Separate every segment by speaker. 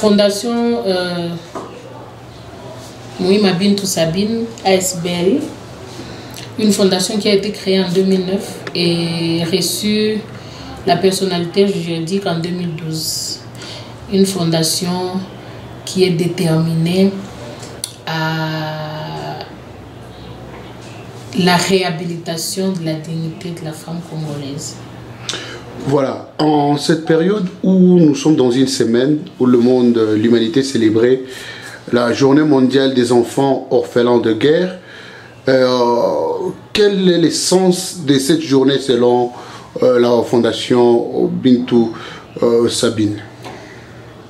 Speaker 1: Fondation Moïma Bintou Sabine, ASBL, une fondation qui a été créée en 2009 et reçu la personnalité juridique en 2012. Une fondation qui est déterminée à la réhabilitation de la dignité de la femme congolaise.
Speaker 2: Voilà, en cette période où nous sommes dans une semaine où le monde, l'humanité célébrait la journée mondiale des enfants orphelins de guerre, quel est l'essence de cette journée selon la fondation Bintou Sabine?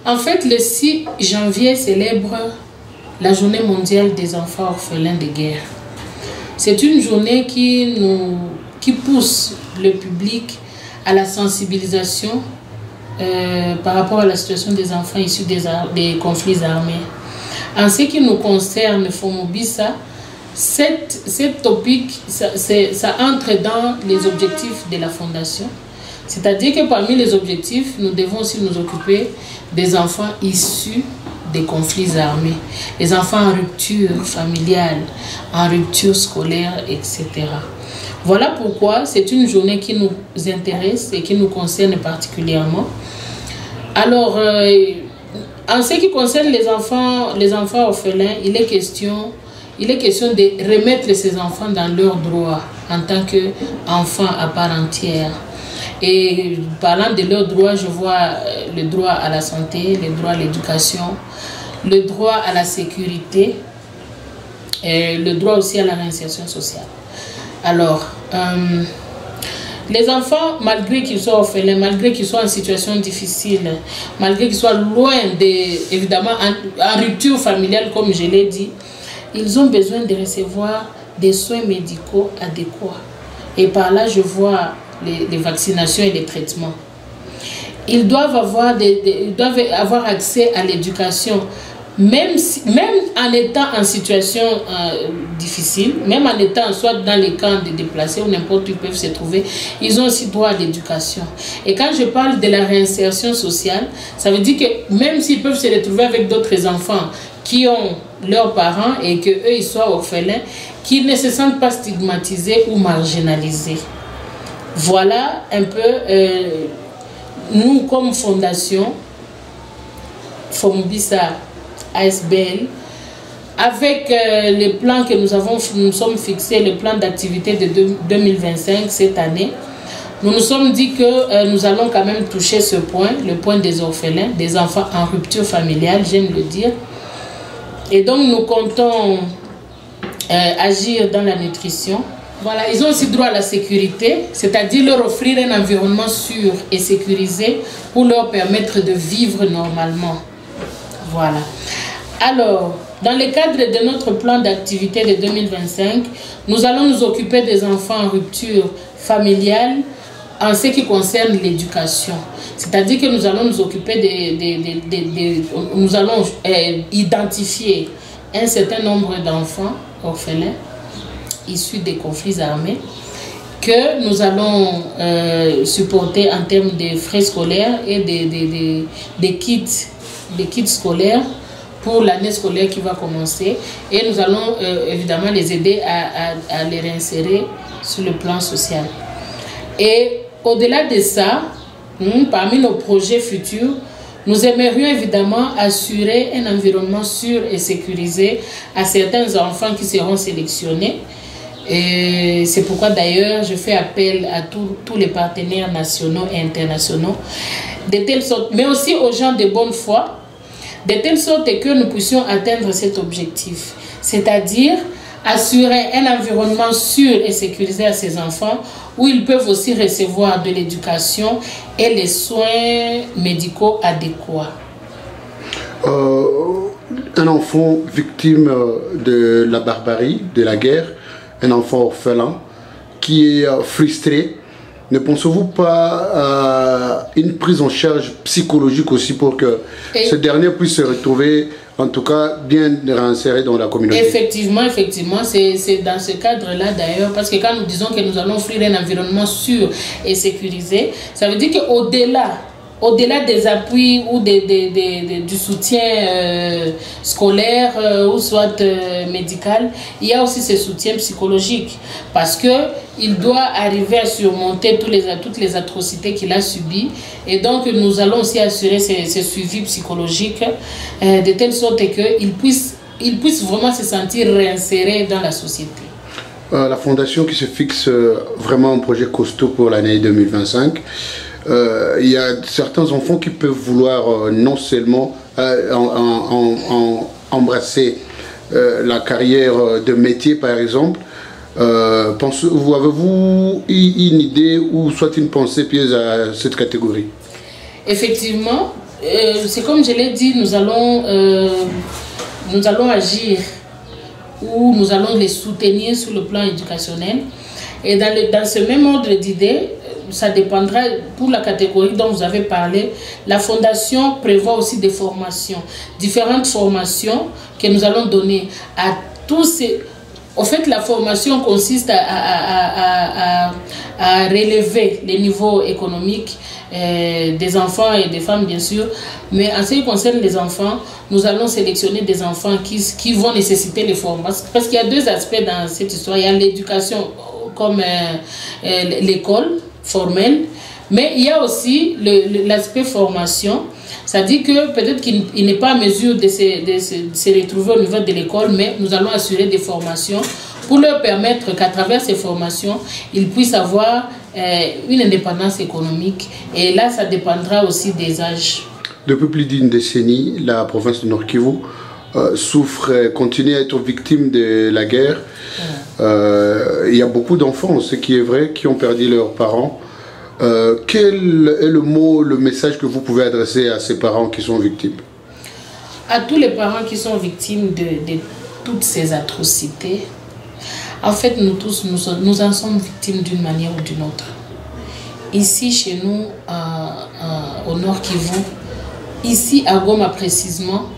Speaker 1: En fait, le 6 janvier célèbre la journée mondiale des enfants orphelins de guerre. C'est une journée qui pousse le public à la sensibilisation par rapport à la situation des enfants issus des conflits armés. En ce qui nous concerne, Fomobisa, cette topic, ça entre dans les objectifs de la fondation. C'est-à-dire que parmi les objectifs, nous devons aussi nous occuper des enfants issus des conflits armés, les enfants en rupture familiale, en rupture scolaire, etc. Voilà pourquoi c'est une journée qui nous intéresse et qui nous concerne particulièrement. Alors, en ce qui concerne les enfants orphelins, il est question de remettre ces enfants dans leurs droits en tant qu'enfants à part entière. Et parlant de leurs droits, je vois le droit à la santé, le droit à l'éducation, le droit à la sécurité et le droit aussi à la réinsertion sociale. Alors, les enfants, malgré qu'ils soient orphelins, malgré qu'ils soient en situation difficile, malgré qu'ils soient loin, évidemment, en rupture familiale, comme je l'ai dit, ils ont besoin de recevoir des soins médicaux adéquats. Et par là, je vois les vaccinations et les traitements. Ils doivent avoir accès à l'éducation, même en étant en situation difficile, même en étant soit dans les camps de déplacés ou n'importe où ils peuvent se trouver, ils ont aussi droit à l'éducation. Et quand je parle de la réinsertion sociale, ça veut dire que même s'ils peuvent se retrouver avec d'autres enfants qui ont leurs parents et qu'eux ils soient orphelins, qu'ils ne se sentent pas stigmatisés ou marginalisés. Voilà un peu nous comme fondation Fomobisa ASBL, avec les plans que nous sommes fixés, le plan d'activité de 2025 cette année, nous nous sommes dit que nous allons quand même toucher ce point, le point des orphelins, des enfants en rupture familiale, j'aime le dire. Et donc nous comptons agir dans la nutrition. Voilà, ils ont aussi droit à la sécurité, c'est-à-dire leur offrir un environnement sûr et sécurisé pour leur permettre de vivre normalement. Voilà. Alors, dans le cadre de notre plan d'activité de 2025, nous allons nous occuper des enfants en rupture familiale en ce qui concerne l'éducation. C'est-à-dire que nous allons nous occuper nous allons identifier un certain nombre d'enfants orphelins issus des conflits armés que nous allons supporter en termes de frais scolaires et des kits scolaires pour l'année scolaire qui va commencer. Et nous allons évidemment les aider à les réinsérer sur le plan social. Et au-delà de ça, parmi nos projets futurs, nous aimerions évidemment assurer un environnement sûr et sécurisé à certains enfants qui seront sélectionnés. Et c'est pourquoi d'ailleurs je fais appel à tous les partenaires nationaux et internationaux, de telle sorte, mais aussi aux gens de bonne foi, de telle sorte que nous puissions atteindre cet objectif. C'est-à-dire assurer un environnement sûr et sécurisé à ces enfants où ils peuvent aussi recevoir de l'éducation et les soins médicaux adéquats.
Speaker 2: Un enfant victime de la barbarie, de la guerre, un enfant orphelin qui est frustré, ne pensez-vous pas à une prise en charge psychologique aussi pour que ce dernier puisse se retrouver, en tout cas, bien réinséré dans la communauté?
Speaker 1: Effectivement, c'est dans ce cadre-là d'ailleurs, parce que quand nous disons que nous allons offrir un environnement sûr et sécurisé, ça veut dire qu'au-delà au-delà des appuis ou du soutien scolaire ou soit médical, il y a aussi ce soutien psychologique parce qu'il doit arriver à surmonter toutes les atrocités qu'il a subies. Et donc, nous allons aussi assurer ce suivi psychologique de telle sorte qu'il puisse vraiment se sentir réinséré dans la société.
Speaker 2: La fondation qui se fixe vraiment un projet costaud pour l'année 2025. Il y a certains enfants qui peuvent vouloir non seulement embrasser la carrière de métier par exemple. Avez-vous une idée ou soit une pensée pieuse à cette catégorie?
Speaker 1: Effectivement, c'est comme je l'ai dit, nous allons agir ou nous allons les soutenir sur le plan éducationnel. Et dans ce même ordre d'idées, ça dépendra pour la catégorie dont vous avez parlé. La fondation prévoit aussi des formations, différentes formations que nous allons donner à tous ces... En fait, la formation consiste à relever les niveaux économiques des enfants et des femmes, bien sûr. Mais en ce qui concerne les enfants, nous allons sélectionner des enfants qui vont nécessiter les formations. Parce qu'il y a deux aspects dans cette histoire. Il y a l'éducation comme l'école formelle, mais il y a aussi l'aspect formation. Ça dit que peut-être qu'il n'est pas en mesure de se retrouver au niveau de l'école, mais nous allons assurer des formations pour leur permettre qu'à travers ces formations, ils puissent avoir une indépendance économique. Et là, ça dépendra aussi des âges.
Speaker 2: Depuis plus d'une décennie, la province de Nord-Kivu souffre, continue à être victime de la guerre. Il y a beaucoup d'enfants, ce qui est vrai, qui ont perdu leurs parents. Quel est le message que vous pouvez adresser à ces parents qui sont victimes?
Speaker 1: À tous les parents qui sont victimes de toutes ces atrocités, en fait, nous tous, nous en sommes victimes d'une manière ou d'une autre. Ici, chez nous, au Nord Kivu, ici à Goma précisément,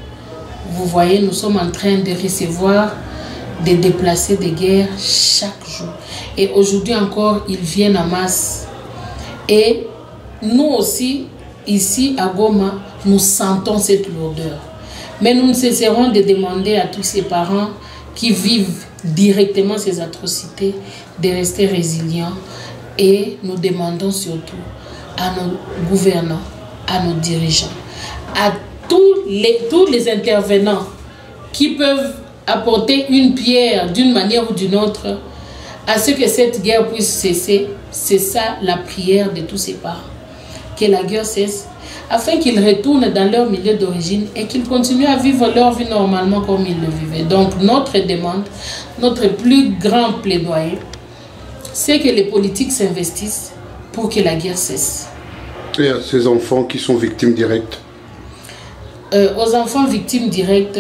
Speaker 1: vous voyez, nous sommes en train de recevoir des déplacés de guerre chaque jour. Et aujourd'hui encore, ils viennent en masse. Et nous aussi, ici à Goma, nous sentons cette lourdeur. Mais nous ne cesserons de demander à tous ces parents qui vivent directement ces atrocités de rester résilients. Et nous demandons surtout à nos gouvernants, à nos dirigeants, à tous les intervenants qui peuvent apporter une pierre d'une manière ou d'une autre à ce que cette guerre puisse cesser. C'est ça la prière de tous ces parents. Que la guerre cesse, afin qu'ils retournent dans leur milieu d'origine et qu'ils continuent à vivre leur vie normalement comme ils le vivaient. Donc notre demande, notre plus grand plaidoyer, c'est que les politiques s'investissent pour que la guerre cesse.
Speaker 2: Et à ces enfants qui sont victimes directes?
Speaker 1: Aux enfants victimes directes,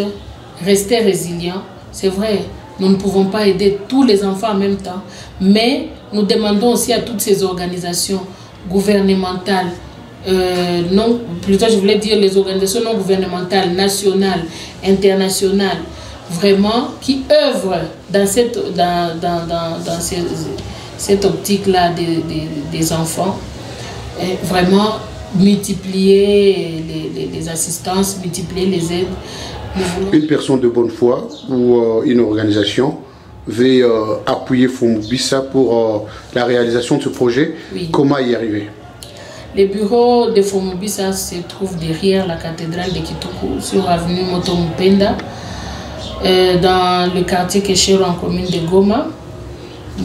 Speaker 1: restez résilients. C'est vrai, nous ne pouvons pas aider tous les enfants en même temps, mais nous demandons aussi à toutes ces organisations gouvernementales, non, plutôt je voulais dire les organisations non gouvernementales, nationales, internationales, vraiment, qui œuvrent dans cette optique-là des enfants, vraiment multiplier les assistances, multiplier les aides.
Speaker 2: Une personne de bonne foi ou une organisation veut appuyer Fomubisa pour la réalisation de ce projet. Oui. Comment y arriver?
Speaker 1: Les bureaux de Fomubisa se trouvent derrière la cathédrale de Kitoko, sur l'avenue Motomupenda, dans le quartier Keshero en commune de Goma.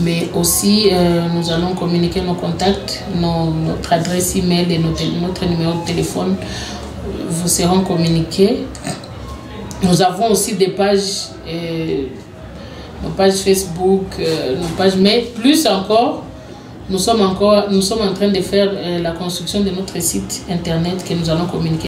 Speaker 1: Mais aussi, nous allons communiquer nos contacts, notre adresse email et notre numéro de téléphone vous seront communiqués. Nous avons aussi des pages, nos pages Facebook, nos pages, mais plus encore, nous sommes en train de faire la construction de notre site internet que nous allons communiquer.